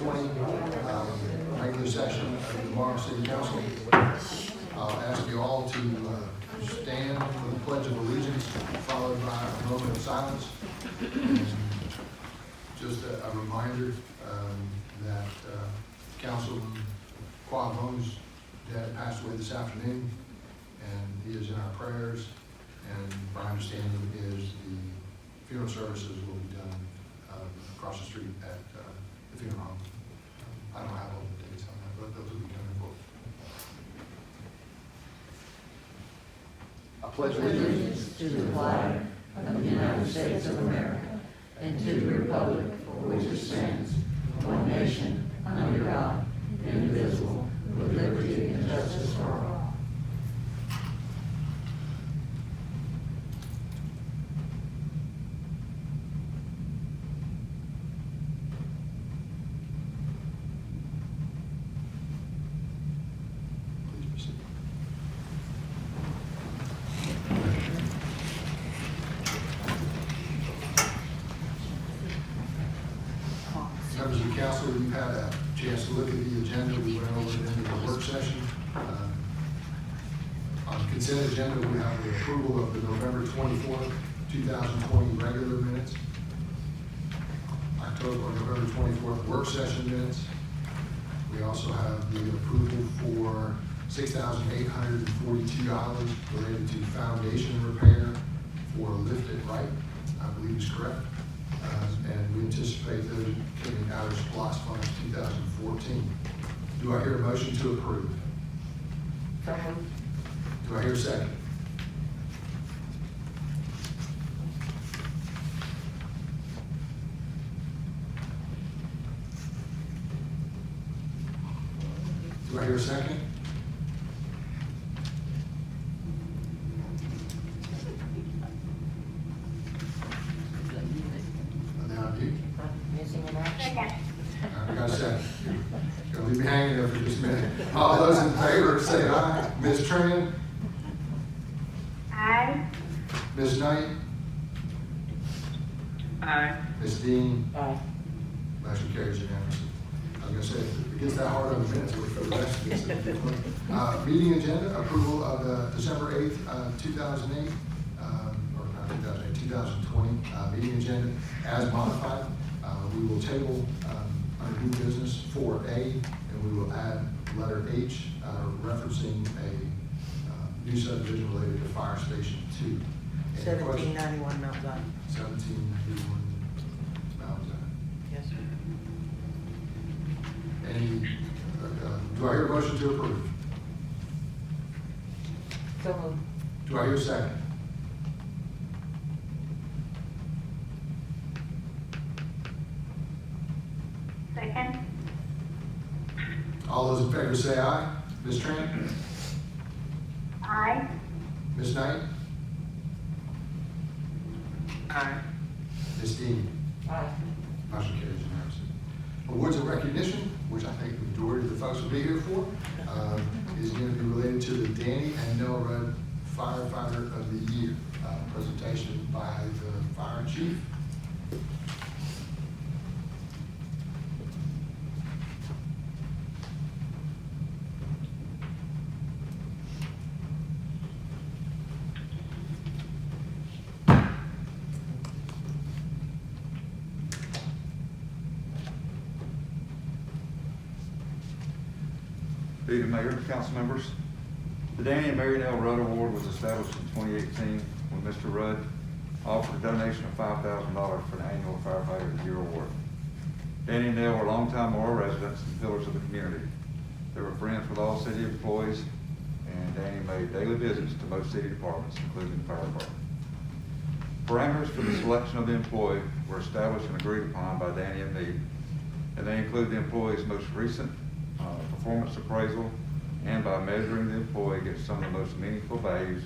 2020 regular session of the Morrow City Council. I'll ask you all to stand for the Pledge of Allegiance, followed by a moment of silence. And just a reminder that Councilman Quab Holmes' dad passed away this afternoon, and he is in our prayers. And my understanding is the funeral services will be done across the street at the funeral home. I don't have all the dates on that, but those will be coming forward. I pledge allegiance to the flag of the United States of America and to the republic for which it stands, one nation, under God, indivisible, with liberty and justice for all. Members of the council, you've had a chance to look at the agenda. We went over it in the work session. On the consent agenda, we have the approval of the November 24th, 2020 regular minutes, November 24th work session minutes. We also have the approval for $6,842 related to foundation repair for Lift It Right, I believe is correct. And we anticipate those coming out of SPLOST Funds 2014. Do I hear a motion to approve? Do I hear a second? Do I hear a second? Missing an action? We got a second. Gonna leave me hanging there for just a minute. All those in favor say aye. Ms. Tran? Aye. Ms. Knight? Aye. Ms. Dean? Aye. Motion carries unanimously. I was gonna say, if it gets that hard on the minutes, we'll for the rest of this. Meeting agenda, approval of the December 8th, 2008, or not 2008, 2020 meeting agenda as modified. We will table under new business 4A, and we will add letter H, referencing a new subdivision related to Fire Station 2. Any questions? 1791 Mount Zion. 1791 Mount Zion. Yes, sir. Any, do I hear a motion to approve? So moved. Do I hear a second? Second. All those in favor say aye. Ms. Tran? Aye. Ms. Knight? Aye. Ms. Dean? Aye. Motion carries unanimously. Awards of recognition, which I think the majority of the folks will be here for, is going to be related to the Danny and Nell Rudd Firefighter of the Year presentation by the Fire Chief. Be the Mayor, council members. The Danny and Mary Nell Rudd Award was established in 2018 when Mr. Rudd offered a donation of $5,000 for the annual Firefighter of the Year Award. Danny and Nell were longtime Morrow residents and pillars of the community. They were friends with all city employees, and Danny made daily visits to most city departments, including the fire department. Parameters for the selection of the employee were established and agreed upon by Danny and me, and they include the employee's most recent performance appraisal, and by measuring the employee against some of the most meaningful values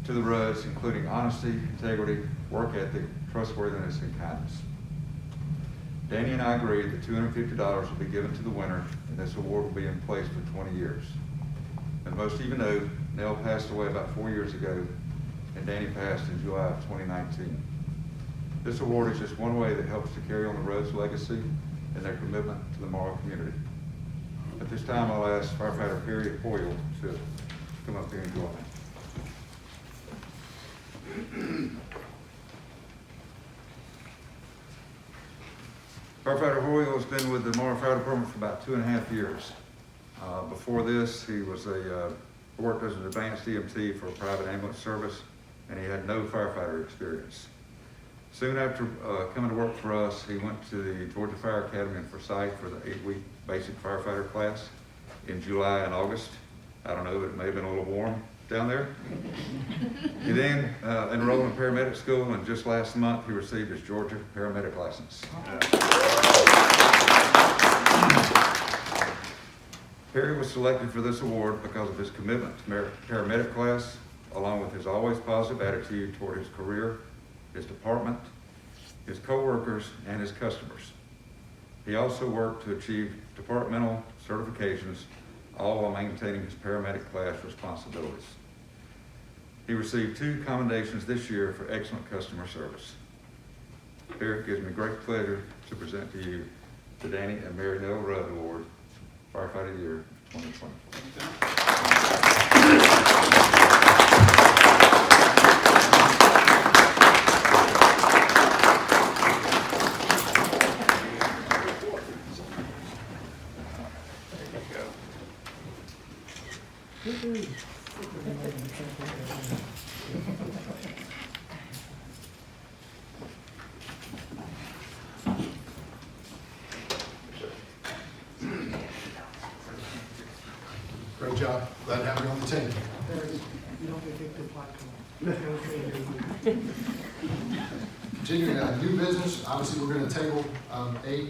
to the Rudds, including honesty, integrity, work ethic, trustworthiness, and kindness. Danny and I agreed that $250 will be given to the winner, and this award will be in place for 20 years. As most of you know, Nell passed away about 4 years ago, and Danny passed in July of 2019. This award is just one way that helps to carry on the Rudds' legacy and their commitment to the Morrow community. At this time, I'll ask firefighter Perry Hoyle to come up here and join me. Firefighter Hoyle has been with the Morrow Fire Department for about 2.5 years. Before this, he was worked as an advanced EMT for a private ambulance service, and he had no firefighter experience. Soon after coming to work for us, he went to the Georgia Fire Academy in Forsyth for the 8-week basic firefighter class in July and August. I don't know, it may have been a little warm down there. He then enrolled in paramedic school, and just last month he received his Georgia paramedic license. Perry was selected for this award because of his commitment to paramedic class, along with his always positive attitude toward his career, his department, his co-workers, and his customers. He also worked to achieve departmental certifications, all while maintaining his paramedic class responsibilities. He received 2 commendations this year for excellent customer service. Here, it gives me great pleasure to present to you the Danny and Mary Nell Rudd Award, Firefighter of the Year 2020. Great job. Glad to have you on the team. Continuing new business, obviously we're going to table A.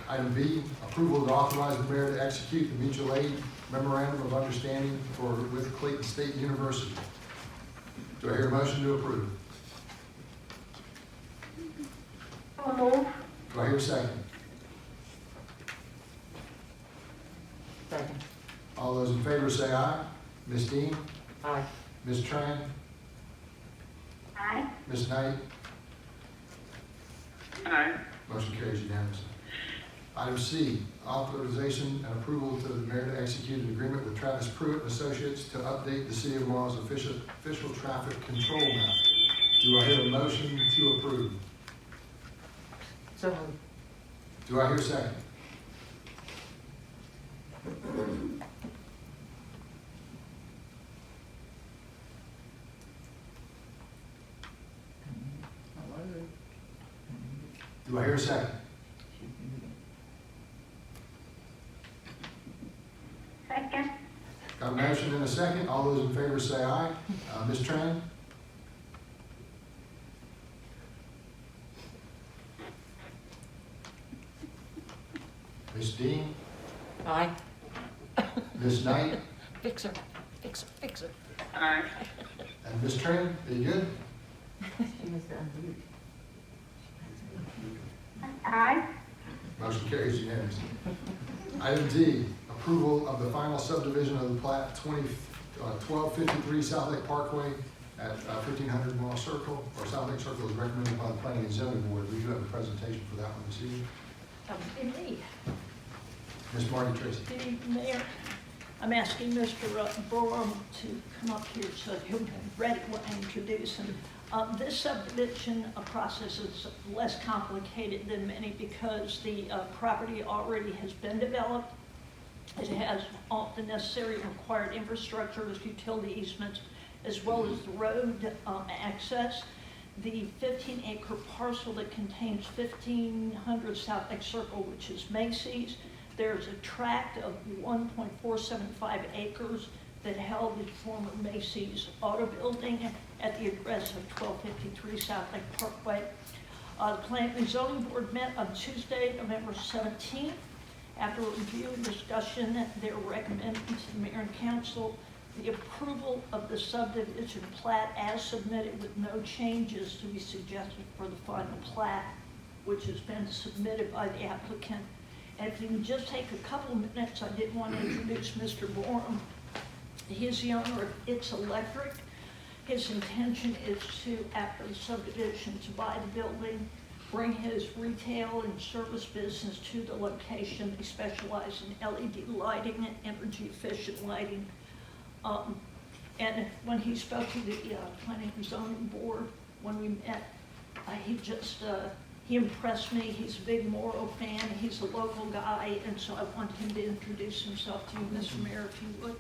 Item B, approval to authorize the mayor to execute the mutual aid memorandum of understanding with Clayton State University. Do I hear a motion to approve? So moved. Do I hear a second? Second. All those in favor say aye. Ms. Dean? Aye. Ms. Tran? Aye. Ms. Knight? Aye. Motion carries unanimously. Item C, authorization and approval to the mayor to execute an agreement with Travis Pruitt and Associates to update the City of Morrow's official traffic control map. Do I hear a motion to approve? So moved. Do I hear a second? Do I hear a second? Second. Got a motion and a second. All those in favor say aye. Ms. Tran? Ms. Dean? Aye. Ms. Knight? Fix her, fix her, fix her. Aye. And Ms. Tran? Are you good? She must unmute. Aye. Motion carries unanimously. Item D, approval of the final subdivision of the plat 1253 South Lake Parkway at 1500 Morrow Circle, or South Lake Circle is recommended by the Planning and Zoning Board. We do have a presentation for that one this evening. Indeed. Ms. Marty Tracy. Good evening, Mayor. I'm asking Mr. Morrow to come up here so he'll be ready when I introduce him. This subdivision process is less complicated than many because the property already has been developed. It has all the necessary required infrastructure, as utility easements, as well as the road access. The 15-acre parcel that contains 1500 South Lake Circle, which is Macy's. There's a tract of 1.475 acres that held the former Macy's Auto Building at the address of 1253 South Lake Parkway. The Planning and Zoning Board met on Tuesday, November 17th. After review and discussion, they're recommending to the Mayor and Council the approval of the subdivision plat as submitted with no changes to be suggested for the final plat, which has been submitted by the applicant. And if you can just take a couple of minutes, I did want to introduce Mr. Morrow. He is the owner of It's Electric. His intention is to, after the subdivision, to buy the building, bring his retail and service business to the location. They specialize in LED lighting and energy efficient lighting. And when he spoke to the planning and zoning board, when we met, he impressed me. He's a big Morrow fan. He's a local guy, and so I want him to introduce himself to you, Mr. Mayor, if you would.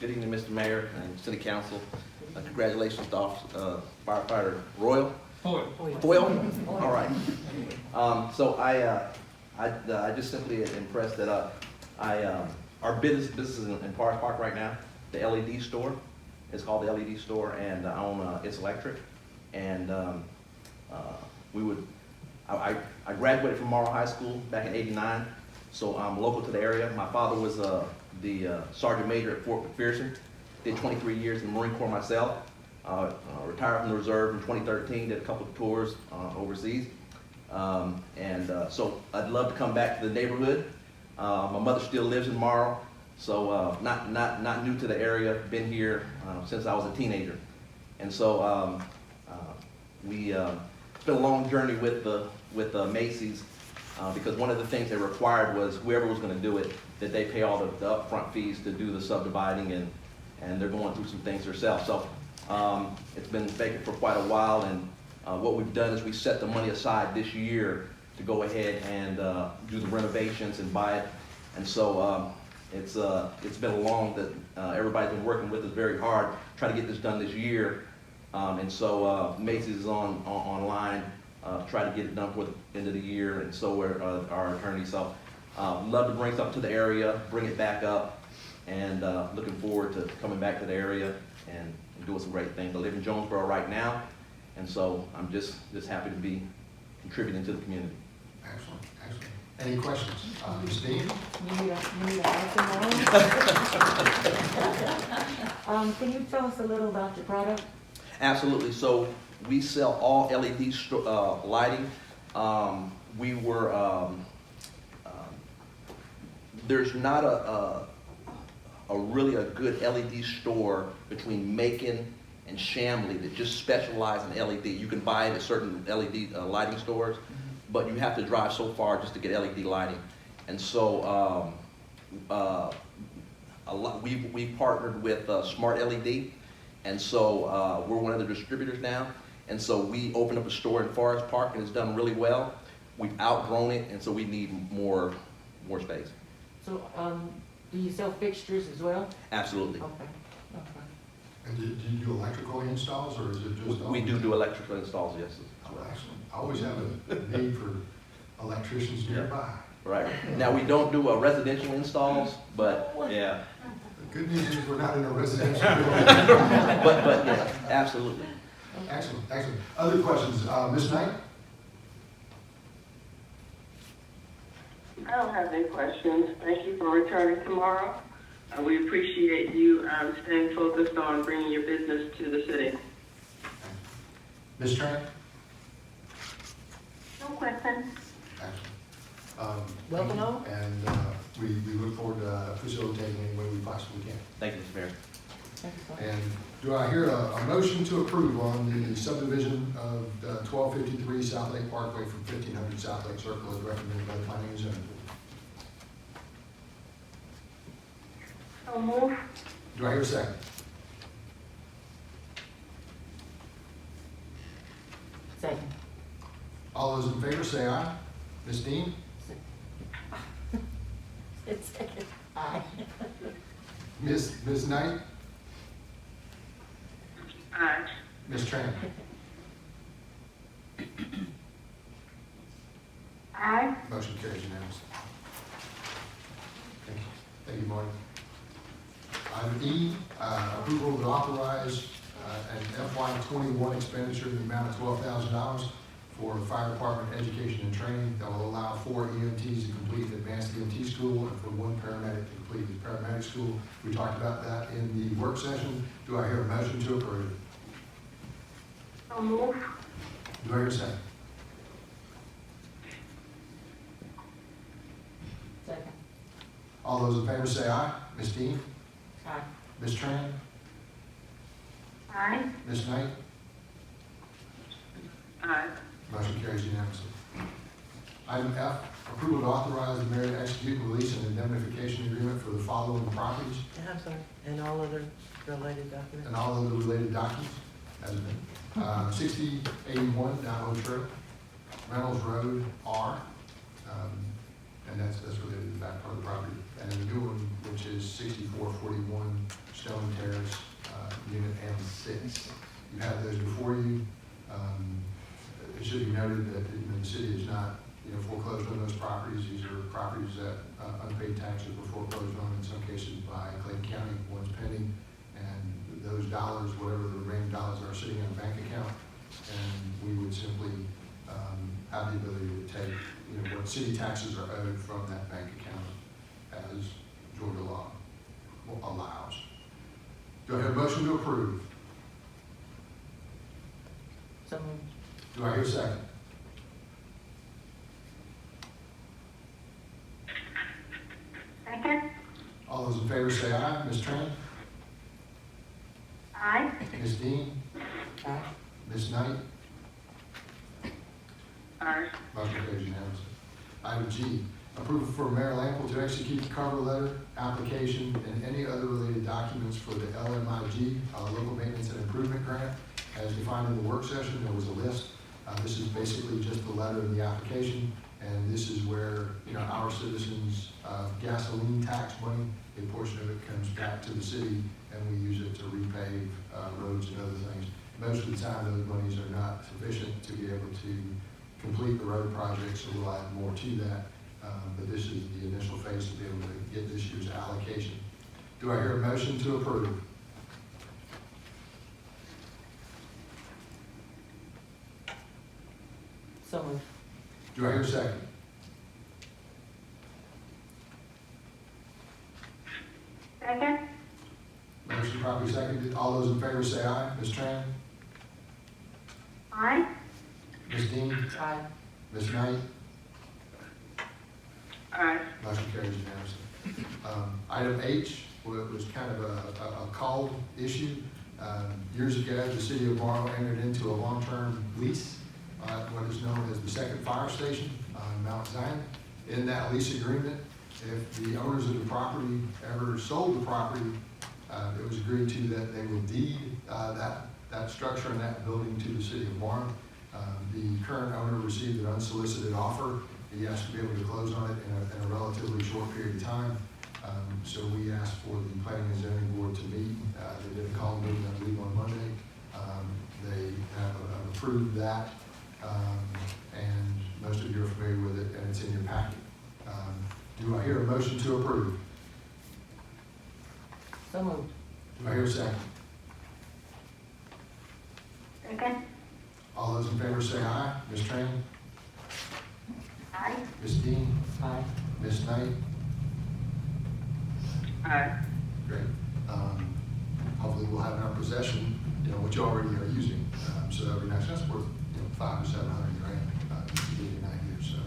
Good evening, Mr. Mayor and City Council. Congratulations to firefighter Royal. Foyle. All right. So I just simply impressed that our business is in Forest Park right now. The LED store. It's called the LED store, and I own It's Electric. And I graduated from Morrow High School back in '89, so I'm local to the area. My father was the Sergeant Major at Fort McPherson. Did 23 years in the Marine Corps myself. Retired from the reserve in 2013. Did a couple of tours overseas. So I'd love to come back to the neighborhood. My mother still lives in Morrow, so not new to the area. Been here since I was a teenager, and so it's been a long journey with Macy's because one of the things they required was whoever was going to do it, that they pay all the upfront fees to do the subdividing, and they're going through some things themselves. So it's been vacant for quite a while, and what we've done is we set the money aside this year to go ahead and do the renovations and buy it. And so it's been long that everybody's been working with us very hard, trying to get this done this year. And so Macy's is online, try to get it done for the end of the year, and so are our attorneys. So love to bring something to the area, bring it back up, and looking forward to coming back to the area and doing some great things. I live in Jonesboro right now, and so I'm just happy to be contributing to the community. Excellent, excellent. Any questions? Ms. Dean? You need a answer now? Can you tell us a little about your product? Absolutely. So we sell all LED lighting. There's not a really good LED store between Macon and Chamblee that just specialize in LED. You can buy it at certain LED lighting stores, but you have to drive so far just to get LED lighting. And so we've partnered with Smart LED, and so we're one of the distributors now. And so we opened up a store in Forest Park, and it's done really well. We've outgrown it, and so we need more space. So, do you sell fixtures as well? Absolutely. Okay. And do you do electrical installs, or is it just? We do electrical installs, yes. Oh, excellent. I always have a need for electricians nearby. Right. Now, we don't do residential installs, but yeah. The good news is we're not in a residential building. but yeah, absolutely. Excellent, excellent. Other questions? Ms. Knight? I don't have any questions. Thank you for returning tomorrow. We appreciate you staying focused on bringing your business to the city. Ms. Tran? No question. Excellent. Welcome home. And we look forward to facilitating any way we possibly can. Thank you, Mr. Mayor. Thank you, sir. And do I hear a motion to approve on the subdivision of 1253 South Lake Parkway from 1500 South Lake Circle as recommended by the Planning and Zoning Board? So move. Do I hear a second? Second. All those in favor say aye. Ms. Dean? It's second. Aye. Ms. Knight? Aye. Ms. Tran? Aye. Motion carries unanimously. Thank you. Thank you, Marty. Item E, approval to authorize an FY21 expenditure in the amount of $12,000 for fire department education and training that will allow 4 EMTs to complete the advanced EMT school and for 1 paramedic to complete the paramedic school. We talked about that in the work session. Do I hear a motion to approve? So move. Do I hear a second? Second. All those in favor say aye. Ms. Dean? Aye. Ms. Tran? Aye. Ms. Knight? Aye. Motion carries unanimously. Item F, approval to authorize the mayor to execute and release an indemnification agreement for the following properties I'm sorry, and all other related documents? and all other related documents as been. 6081 Download Trail, Reynolds Road R, and that's related to the back part of the property. And then the new one, which is 6441 Stone Terrace, Unit M6. You have those before you. It should be noted that the city is not, foreclosed on those properties. These are properties that unpaid taxes were foreclosed on in some cases by Clayton County, one's pending, and those dollars, whatever the remaining dollars are sitting in a bank account, and we would simply have the ability to take, what city taxes are owed from that bank account as Georgia law allows. Do I have a motion to approve? So moved. Do I hear a second? Second. All those in favor say aye. Ms. Tran? Aye. Ms. Dean? Aye. Ms. Knight? Aye. Motion carries unanimously. Item G, approval for Mayor Lample to execute the cover letter, application, and any other related documents for the LMIG, Local Maintenance and Improvement Grant. As defined in the work session, there was a list. This is basically just the letter of the application, and this is where, our citizens' gasoline tax money, a portion of it comes back to the city, and we use it to repave roads and other things. Most of the time, those monies are not sufficient to be able to complete the road project, so we'll add more to that. But this is the initial phase to be able to get this year's allocation. Do I hear a motion to approve? So moved. Do I hear a second? Second. Motion properly seconded. All those in favor say aye. Ms. Tran? Aye. Ms. Dean? Aye. Ms. Knight? Aye. Motion carries unanimously. Item H was kind of a called issue. Years ago, the city of Morrow entered into a long-term lease, what is known as the second fire station on Mount Zion. In that lease agreement, if the owners of the property ever sold the property, it was agreed to that they would deed that structure and that building to the city of Morrow. The current owner received an unsolicited offer. He asked to be able to close on it in a relatively short period of time. So we asked for the planning and zoning board to meet. They did a call meeting, I believe, on Monday. They have approved that, and most of you are familiar with it, and it's in your packet. Do I hear a motion to approve? So moved. Do I hear a second? Second. All those in favor say aye. Ms. Tran? Aye. Ms. Dean? Aye. Ms. Knight? Aye. Great. Hopefully we'll have in our possession, what you already are using. So that'll be nice. That's worth, $500 to $700 grand, just to give you an idea, so,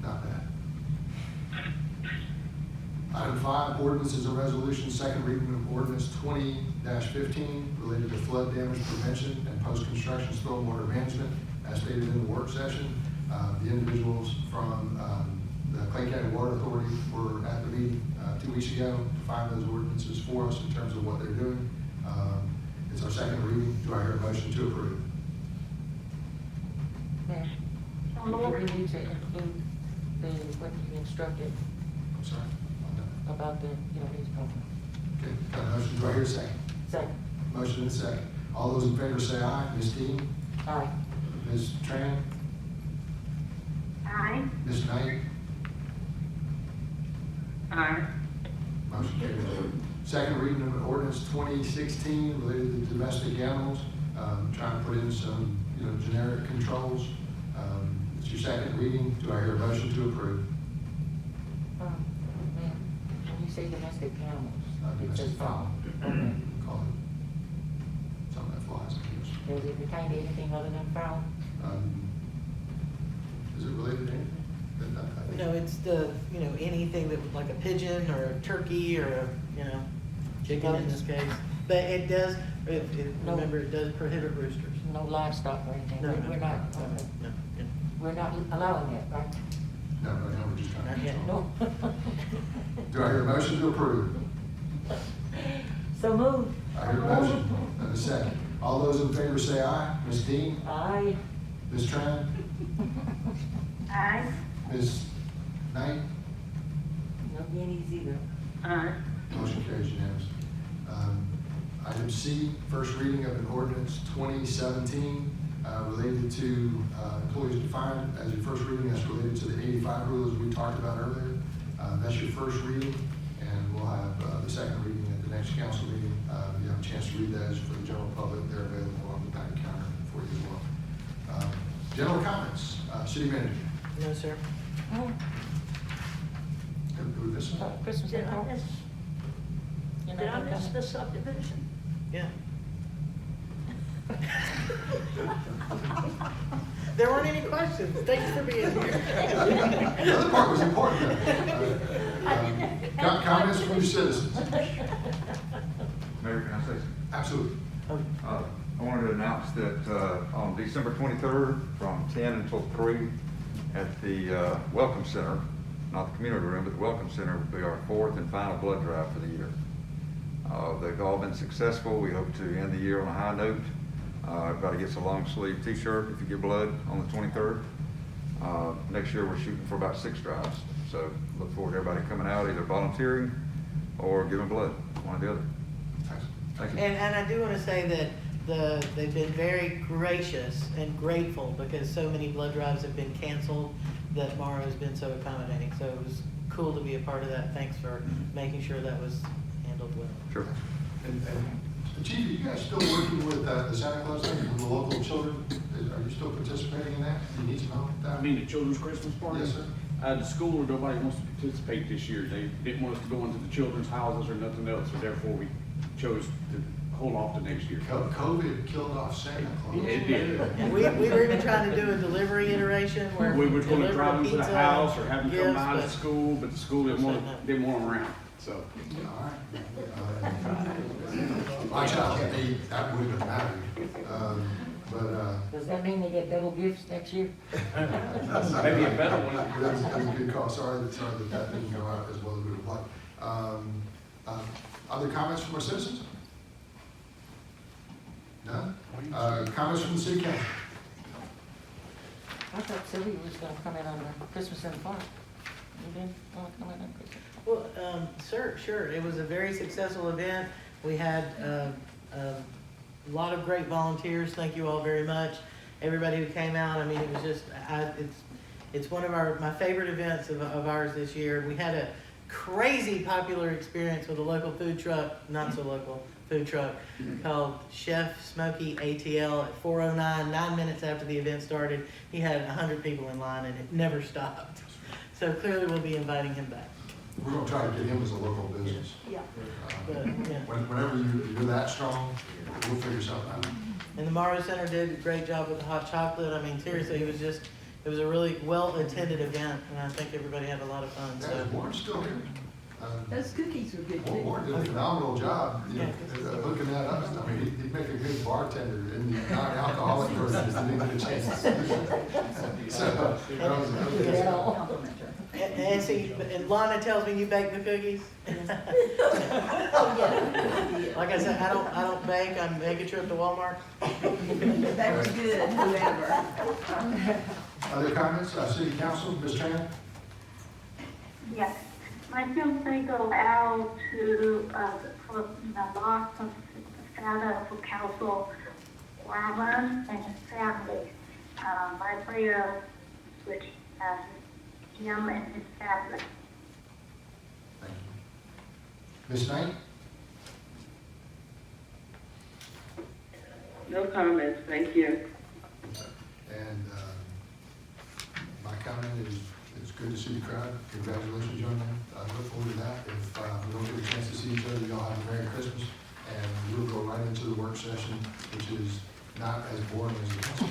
not bad. Item 5, ordinances and resolutions, second reading of ordinance 20-15 related to flood damage prevention and post-construction stormwater management, as stated in the work session. The individuals from the Clay County Water Authority were at the meeting 2 weeks ago to find those ordinances for us in terms of what they're doing. It's our second reading. Do I hear a motion to approve? Mayor, So do we moved. need to include what you instructed I'm sorry. I'm done. about these programs? Okay, got a motion. Do I hear a second? Second. Motion and a second. All those in favor say aye. Ms. Dean? Aye. Ms. Tran? Aye. Ms. Knight? Aye. Motion carries. Second reading of ordinance 2016 related to domestic animals. Trying to put in some, generic controls. It's your second reading. Do I hear a motion to approve? Mayor, when you say domestic animals, it Domestic says fowl. Okay. Call it something that flies, I guess. Does it pertain to anything other than fowl? Is it related to anything? I think- No, it's the, anything that was like a pigeon or a turkey or chicken in this case. But it does, No. remember, it does prohibit roosters. no livestock or anything. No, We're not, No, we're not allowing it, right? No, we're just trying not to. yet. No. Do I hear a motion to approve? So moved. I hear a motion and a second. All those in favor say aye. Ms. Dean? Aye. Ms. Tran? Aye. Ms. Knight? No guineas either. Aye. Motion carries unanimously. Item C, first reading of an ordinance 2017 related to employees defined as your first reading. That's related to the 85 rules we talked about earlier. That's your first reading, and we'll have the second reading at the next council meeting. You have a chance to read those for the general public. They're available on the back counter for you as well. General comments, city manager. No, sir. Oh, Who this one? Christmas Did I and miss, You're did I not miss coming? the subdivision? Yeah. There weren't any questions. Thanks for being here. The other part was important. Comments from your citizens? Mayor, can I say something? Absolutely. I wanted to announce that on December 23rd, from 10 until 3, at the Welcome Center, not the community room, but the Welcome Center, will be our 4th and final blood drive for the year. They've all been successful. We hope to end the year on a high note. Everybody gets a long sleeve t-shirt if you give blood on the 23rd. Next year, we're shooting for about 6 drives. So look forward to everybody coming out, either volunteering or giving blood, one or the other. Thank you. And I do want to say that they've been very gracious and grateful because so many blood drives have been canceled that Morrow has been so accommodating. So it was cool to be a part of that. Thanks for making sure that was handled well. Sure. And Chief, are you guys still working with the Santa Claus thing with the local children? Are you still participating in that? Do you need some help with that? I mean, the children's Christmas party? Yes, sir. The school, nobody wants to participate this year. They didn't want us to go into the children's houses or nothing else, so therefore we chose to hold off to next year. COVID killed off Santa Claus. It did. We were even trying to do a delivery iteration where We were gonna deliver drive them to the pizza house or have them come gifts, by the but- school, but the school didn't want them around, so. All right. My child, that wouldn't have mattered. Does that mean they get double gifts next year? Maybe a better one. That's a good call. Sorry that didn't go out as well as we would like. Other comments from our citizens? None? Comments from the city council? I thought Sylvia was gonna come in on the Christmas in the park. You didn't want to come in on Christmas? Well, sure. It was a very successful event. We had a lot of great volunteers. Thank you all very much. Everybody who came out. I mean, it was just, it's one of my favorite events of ours this year. We had a crazy popular experience with a local food truck, not so local food truck, called Chef Smokey ATL at 4:09, 9 minutes after the event started. He had 100 people in line and it never stopped. So clearly we'll be inviting him back. We're gonna try to get him as a local business. Yeah. But, yeah. Whenever you're that strong, we'll figure something out. And the Morrow Center did a great job with the hot chocolate. I mean, seriously, it was a really well-attended event, and I think everybody had a lot of fun, Yeah, so. Warren's still here. Those cookies were good Warren did a phenomenal job, hooking that up. I mean, he'd make a good bartender in the non-alcoholic versions that didn't get a chance to do that. So, that was good. And see, and Lana tells me you bake the cookies. Like I said, I don't bake, I make a trip to Walmart. That was good, whoever. Other comments, city council, Ms. Tran? Yes. My fiance go out to, for the loss of the father of Council Wyman and his family. My prayer with him and his family. Thank you. Ms. Knight? No comments, thank you. And my comment is, it's good to see the crowd. Congratulations, young man. I look forward to that. If we don't get a chance to see each other, y'all have a Merry Christmas. And we'll go right into the work session, which is not as boring as the council.